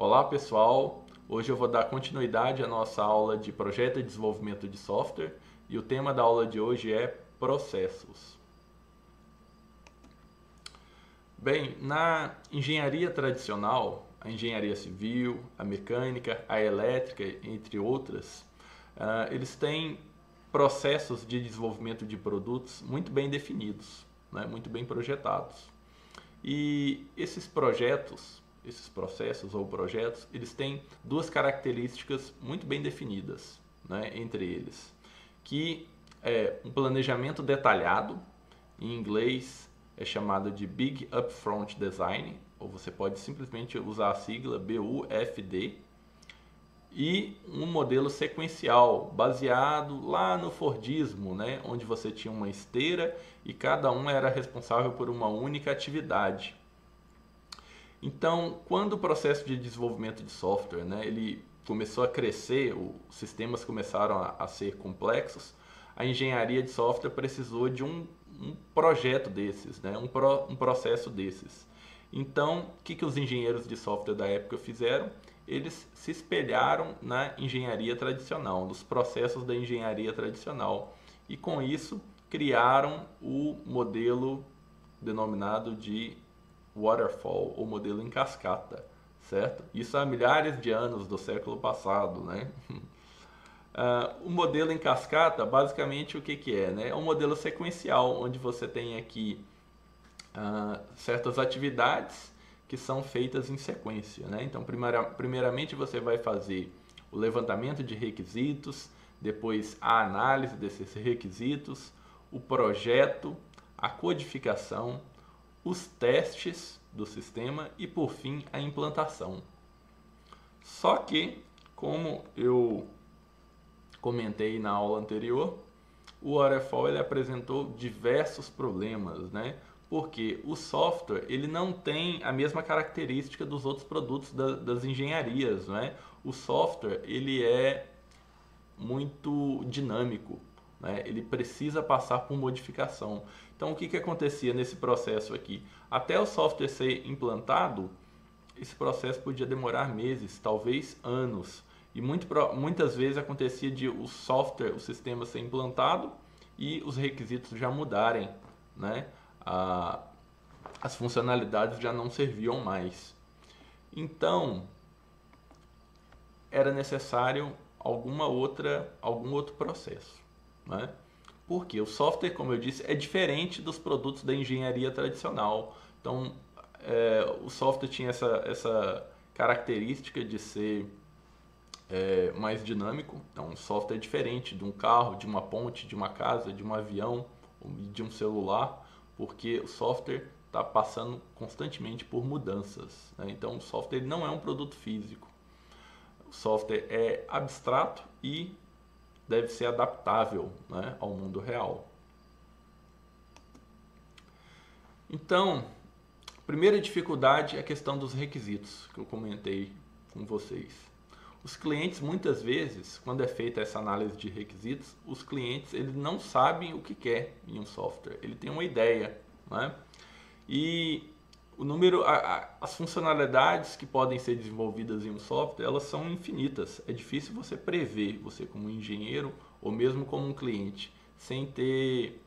Olá pessoal, hoje eu vou dar continuidade à nossa aula de projeto e desenvolvimento de software e o tema da aula de hoje é processos. Bem, na engenharia tradicional, a engenharia civil, a mecânica, a elétrica, entre outras, eles têm processos de desenvolvimento de produtos muito bem definidos, né, muito bem projetados. E esses projetos, esses processos ou projetos, eles têm duas características muito bem definidas, né, entre eles, que é um planejamento detalhado, em inglês é chamado de Big Upfront Design, ou você pode simplesmente usar a sigla BUFD, e um modelo sequencial baseado lá no Fordismo, né, onde você tinha uma esteira e cada um era responsável por uma única atividade. Então, quando o processo de desenvolvimento de software, né, ele começou a crescer, os sistemas começaram a ser complexos, a engenharia de software precisou de um projeto desses, né, um processo desses. Então, o que os engenheiros de software da época fizeram? Eles se espelharam na engenharia tradicional, nos processos da engenharia tradicional. E com isso, criaram o modelo denominado de waterfall, ou modelo em cascata, certo? Isso há milhares de anos do século passado, né? O modelo em cascata, basicamente o que é, né? É um modelo sequencial, onde você tem aqui certas atividades que são feitas em sequência, né? Então, primeiramente você vai fazer o levantamento de requisitos, depois a análise desses requisitos, o projeto, a codificação, os testes do sistema e, por fim, a implantação. Só que, como eu comentei na aula anterior, o Waterfall ele apresentou diversos problemas, né? Porque o software ele não tem a mesma característica dos outros produtos das engenharias, né? O software ele é muito dinâmico, né? Ele precisa passar por modificação. Então, o que acontecia nesse processo aqui? Até o software ser implantado, esse processo podia demorar meses, talvez anos. E muitas vezes acontecia de o software, o sistema ser implantado e os requisitos já mudarem, né? As funcionalidades já não serviam mais. Então, era necessário algum outro processo, né? Porque o software, como eu disse, é diferente dos produtos da engenharia tradicional. Então, o software tinha essa característica de ser mais dinâmico. Então, um software é diferente de um carro, de uma ponte, de uma casa, de um avião, de um celular, porque o software está passando constantemente por mudanças, né? Então, o software não é um produto físico. O software é abstrato e deve ser adaptável, né, ao mundo real. Então, a primeira dificuldade é a questão dos requisitos, que eu comentei com vocês. Os clientes, muitas vezes, quando é feita essa análise de requisitos, os clientes eles não sabem o que quer em um software. Ele tem uma ideia, né? E o número, as funcionalidades que podem ser desenvolvidas em um software, elas são infinitas. É difícil você prever, você como engenheiro ou mesmo como um cliente, sem ter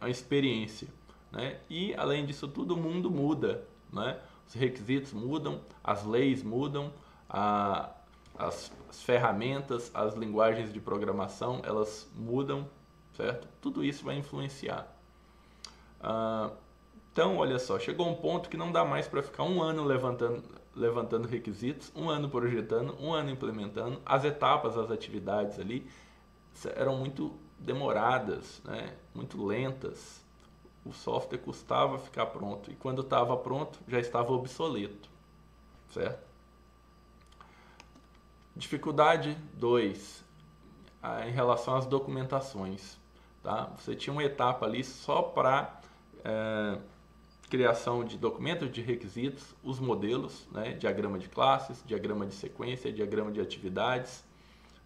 a experiência, né? E além disso tudo, o mundo muda, né? Os requisitos mudam, as leis mudam, as ferramentas, as linguagens de programação, elas mudam, certo? Tudo isso vai influenciar. Então, olha só, chegou um ponto que não dá mais para ficar um ano levantando requisitos, um ano projetando, um ano implementando. As etapas, as atividades ali eram muito demoradas, né? Muito lentas. O software custava ficar pronto e quando estava pronto já estava obsoleto, certo? Dificuldade 2, em relação às documentações, tá? Você tinha uma etapa ali só para criação de documentos de requisitos, os modelos, né? Diagrama de classes, diagrama de sequência, diagrama de atividades.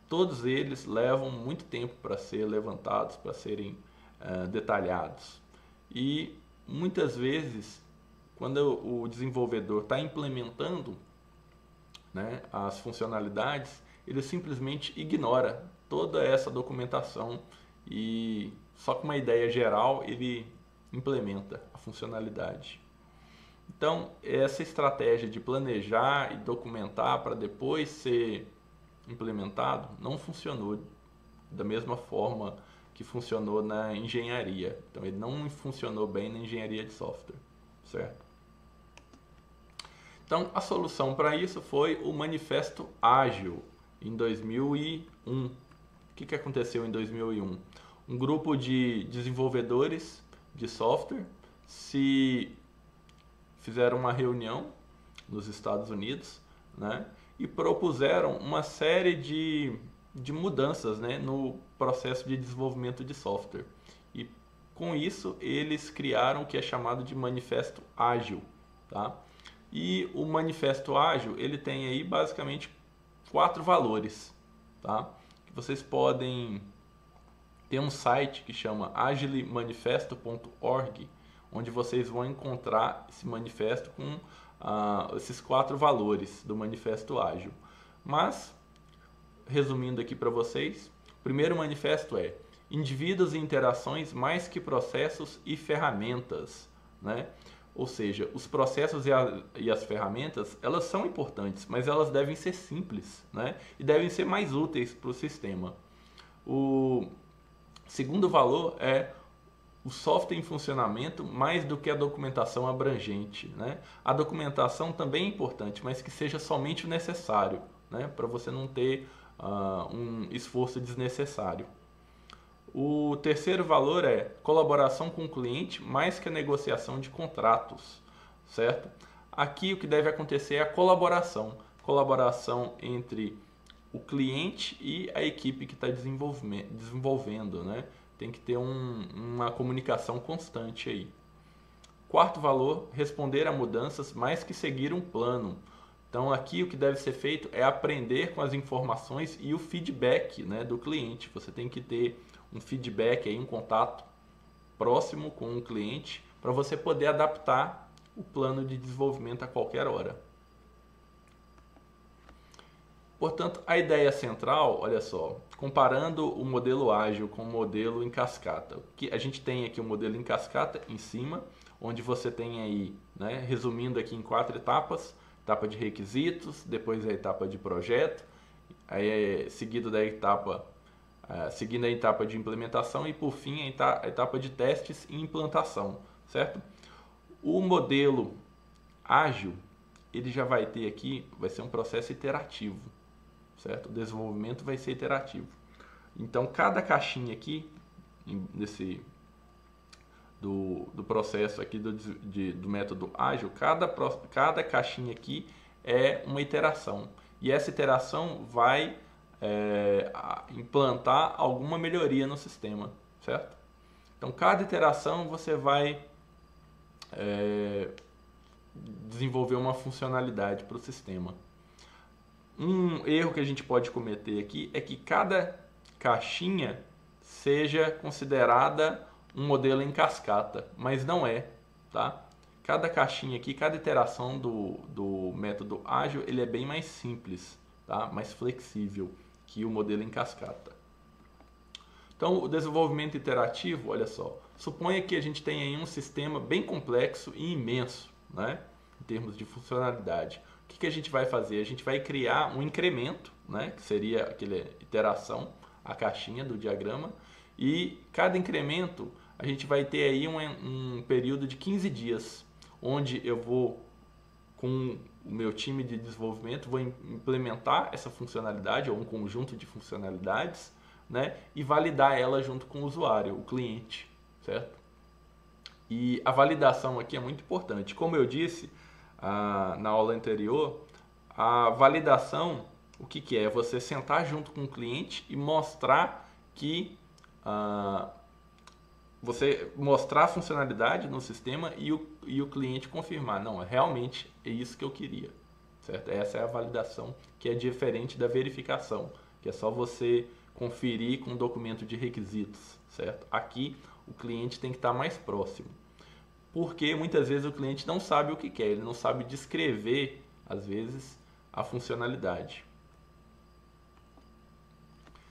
Todos eles levam muito tempo para ser levantados, para serem detalhados. E muitas vezes, quando o desenvolvedor está implementando né, as funcionalidades, ele simplesmente ignora toda essa documentação e só com uma ideia geral ele implementa a funcionalidade. Então, essa estratégia de planejar e documentar para depois ser implementado não funcionou da mesma forma que funcionou na engenharia. Então, ele não funcionou bem na engenharia de software, certo? Então, a solução para isso foi o Manifesto Ágil, em 2001. O que aconteceu em 2001? Um grupo de desenvolvedores de software se fizeram uma reunião nos Estados Unidos, né, e propuseram uma série de mudanças, né, no processo de desenvolvimento de software. E com isso eles criaram o que é chamado de Manifesto Ágil, tá? E o Manifesto Ágil ele tem aí basicamente 4 valores, tá? Que vocês podem ter um site que chama agilemanifesto.org, onde vocês vão encontrar esse manifesto com esses 4 valores do Manifesto Ágil. Mas, resumindo aqui para vocês, o primeiro manifesto é: indivíduos e interações mais que processos e ferramentas, né? Ou seja, os processos e as ferramentas, elas são importantes, mas elas devem ser simples, né? E devem ser mais úteis para o sistema. O segundo valor é o software em funcionamento mais do que a documentação abrangente, né? A documentação também é importante, mas que seja somente o necessário, né? Para você não ter um esforço desnecessário. O terceiro valor é colaboração com o cliente mais que a negociação de contratos, certo? Aqui o que deve acontecer é a colaboração entre o cliente e a equipe que está desenvolvendo, né? Tem que ter uma comunicação constante aí. Quarto valor, responder a mudanças mais que seguir um plano. Então aqui o que deve ser feito é aprender com as informações e o feedback, né, do cliente. Você tem que ter um feedback, aí, um contato próximo com o cliente para você poder adaptar o plano de desenvolvimento a qualquer hora. Portanto, a ideia central, olha só, comparando o modelo ágil com o modelo em cascata. Que a gente tem aqui o modelo em cascata em cima, onde você tem aí, né, resumindo aqui em 4 etapas: etapa de requisitos, depois a etapa de projeto, aí seguindo a etapa de implementação e por fim a etapa de testes e implantação, certo? O modelo ágil, ele já vai ter aqui, vai ser um processo iterativo, certo? O desenvolvimento vai ser iterativo. Então, cada caixinha aqui, do processo aqui do método ágil, cada caixinha aqui é uma iteração. E essa iteração vai implantar alguma melhoria no sistema, certo? Então, cada iteração você vai desenvolver uma funcionalidade para o sistema. Um erro que a gente pode cometer aqui é que cada caixinha seja considerada um modelo em cascata, mas não é, tá? Cada caixinha aqui, cada iteração do método ágil, ele é bem mais simples, tá? Mais flexível que o modelo em cascata. Então, o desenvolvimento iterativo, olha só, suponha que a gente tenha aí um sistema bem complexo e imenso, né? Em termos de funcionalidade. O que a gente vai fazer? A gente vai criar um incremento, né, que seria aquela iteração, a caixinha do diagrama, e cada incremento a gente vai ter aí um período de 15 dias, onde eu vou, com o meu time de desenvolvimento, vou implementar essa funcionalidade ou um conjunto de funcionalidades, né, e validar ela junto com o usuário, o cliente, certo? E a validação aqui é muito importante. Como eu disse na aula anterior, a validação, o que é? Você sentar junto com o cliente e mostrar que você mostrar a funcionalidade no sistema e o cliente confirmar, não, realmente é isso que eu queria, certo? Essa é a validação, que é diferente da verificação, que é só você conferir com um documento de requisitos, certo? Aqui o cliente tem que estar mais próximo, porque muitas vezes o cliente não sabe o que quer, ele não sabe descrever, às vezes, a funcionalidade.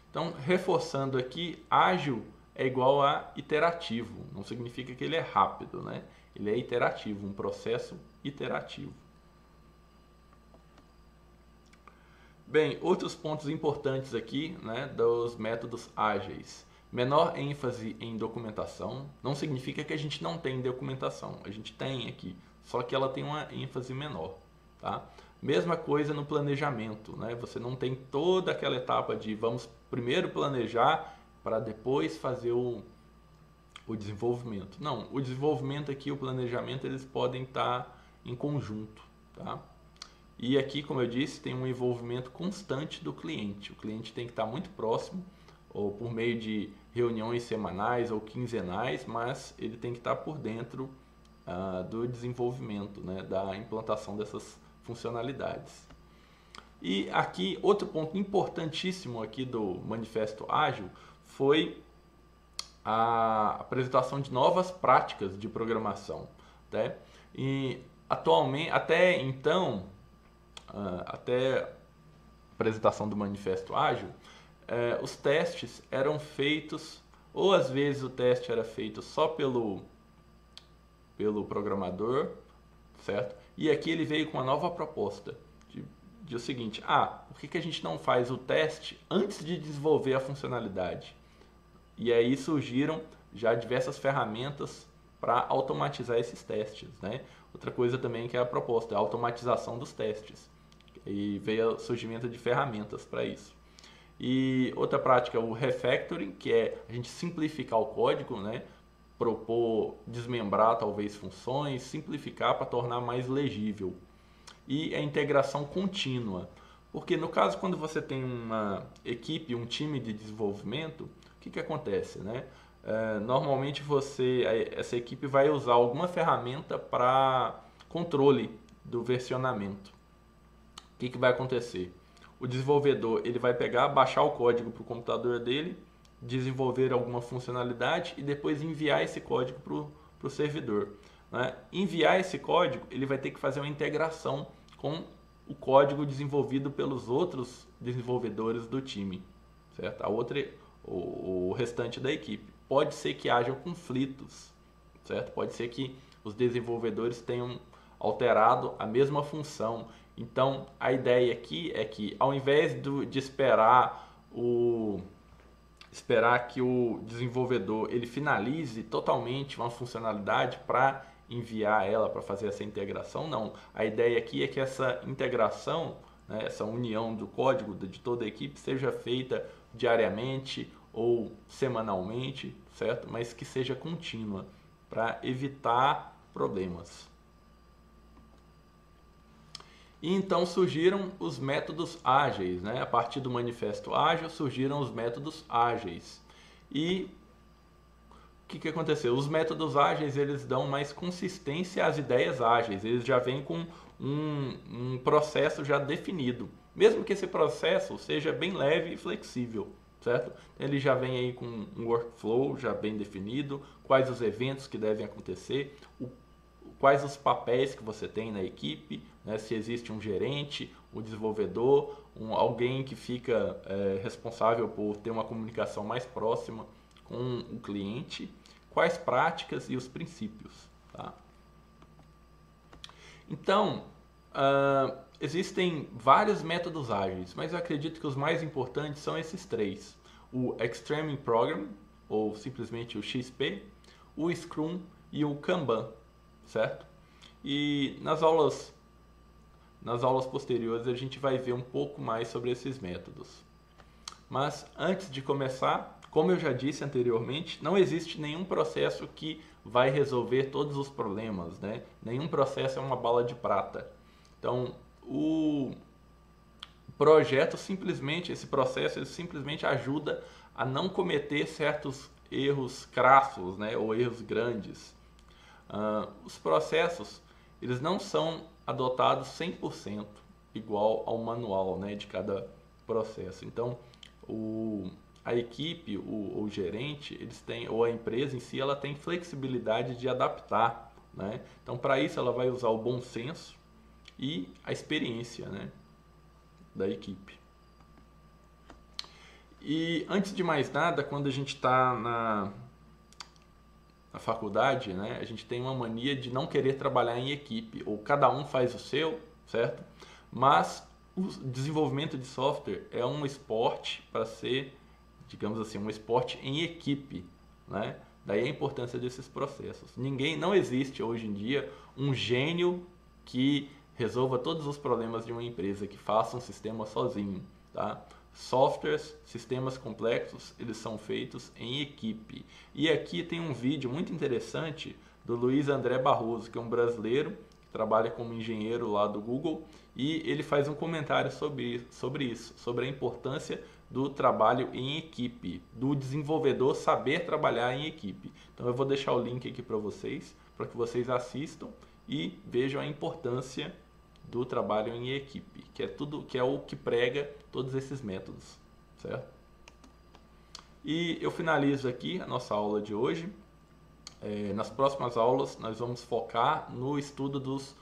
Então, reforçando aqui, ágil é igual a iterativo. Não significa que ele é rápido, né? Ele é iterativo, um processo iterativo. Bem, outros pontos importantes aqui, né, dos métodos ágeis. Menor ênfase em documentação. Não significa que a gente não tem documentação. A gente tem aqui, só que ela tem uma ênfase menor, tá? Mesma coisa no planejamento, né? Você não tem toda aquela etapa de vamos primeiro planejar para depois fazer o desenvolvimento. Não, o desenvolvimento aqui, o planejamento, eles podem estar em conjunto, tá? E aqui, como eu disse, tem um envolvimento constante do cliente. O cliente tem que estar muito próximo, ou por meio de reuniões semanais ou quinzenais, mas ele tem que estar por dentro do desenvolvimento, né, da implantação dessas funcionalidades. E aqui, outro ponto importantíssimo aqui do Manifesto Ágil foi a apresentação de novas práticas de programação, né? E atualmente, até então, até a apresentação do Manifesto Ágil, os testes eram feitos, ou às vezes o teste era feito só pelo programador, certo? E aqui ele veio com uma nova proposta de o seguinte: por que a gente não faz o teste antes de desenvolver a funcionalidade? E aí surgiram já diversas ferramentas para automatizar esses testes, né? Outra coisa também que é a proposta, a automatização dos testes. E veio o surgimento de ferramentas para isso. E outra prática é o refactoring, que é a gente simplificar o código, né? Propor desmembrar talvez funções, simplificar para tornar mais legível. E a integração contínua, porque no caso quando você tem uma equipe, um time de desenvolvimento, o que acontece, né? Normalmente essa equipe vai usar alguma ferramenta para controle do versionamento. O que vai acontecer? O desenvolvedor ele vai baixar o código para o computador dele, desenvolver alguma funcionalidade e depois enviar esse código para o servidor, né? Enviar esse código, ele vai ter que fazer uma integração com o código desenvolvido pelos outros desenvolvedores do time, certo? O restante da equipe. Pode ser que haja conflitos, certo? Pode ser que os desenvolvedores tenham alterado a mesma função. Então, a ideia aqui é que, ao invés de esperar que o desenvolvedor ele finalize totalmente uma funcionalidade para enviar ela para fazer essa integração, não. A ideia aqui é que essa integração, né, essa união do código de toda a equipe seja feita diariamente ou semanalmente, certo? Mas que seja contínua para evitar problemas. E então surgiram os métodos ágeis, né? A partir do Manifesto Ágil surgiram os métodos ágeis. E o que aconteceu? Os métodos ágeis eles dão mais consistência às ideias ágeis. Eles já vêm com um processo já definido, mesmo que esse processo seja bem leve e flexível, certo? Ele já vem aí com um workflow já bem definido, quais os eventos que devem acontecer, quais os papéis que você tem na equipe, né? Se existe um gerente, um desenvolvedor, alguém que fica responsável por ter uma comunicação mais próxima com o cliente, quais práticas e os princípios, tá? Então, existem vários métodos ágeis, mas eu acredito que os mais importantes são esses três: o Extreme Program, ou simplesmente o XP, o Scrum e o Kanban, certo? E nas aulas posteriores a gente vai ver um pouco mais sobre esses métodos. Mas antes de começar, como eu já disse anteriormente, não existe nenhum processo que vai resolver todos os problemas, né? Nenhum processo é uma bala de prata. Então, o projeto esse processo ele simplesmente ajuda a não cometer certos erros crassos, né? Ou erros grandes. Os processos eles não são adotados 100% igual ao manual, né, de cada processo. Então, a equipe, o gerente, eles têm, ou a empresa em si, ela tem flexibilidade de adaptar, né? Então, para isso, ela vai usar o bom senso e a experiência, né? da equipe. E antes de mais nada, quando a gente está na faculdade, né, a gente tem uma mania de não querer trabalhar em equipe, ou cada um faz o seu, certo? Mas o desenvolvimento de software é um esporte para ser, digamos assim, um esporte em equipe, né? Daí a importância desses processos. Não existe hoje em dia um gênio que resolva todos os problemas de uma empresa, que faça um sistema sozinho, tá? Softwares, sistemas complexos, eles são feitos em equipe. E aqui tem um vídeo muito interessante do Luiz André Barroso, que é um brasileiro que trabalha como engenheiro lá do Google, e ele faz um comentário sobre isso, sobre a importância do trabalho em equipe, do desenvolvedor saber trabalhar em equipe. Então eu vou deixar o link aqui para que vocês assistam e vejam a importância do trabalho em equipe, que é o que prega todos esses métodos, certo? E eu finalizo aqui a nossa aula de hoje. Nas próximas aulas nós vamos focar no estudo dos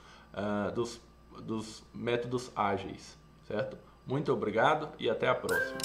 métodos ágeis, certo? Muito obrigado e até a próxima.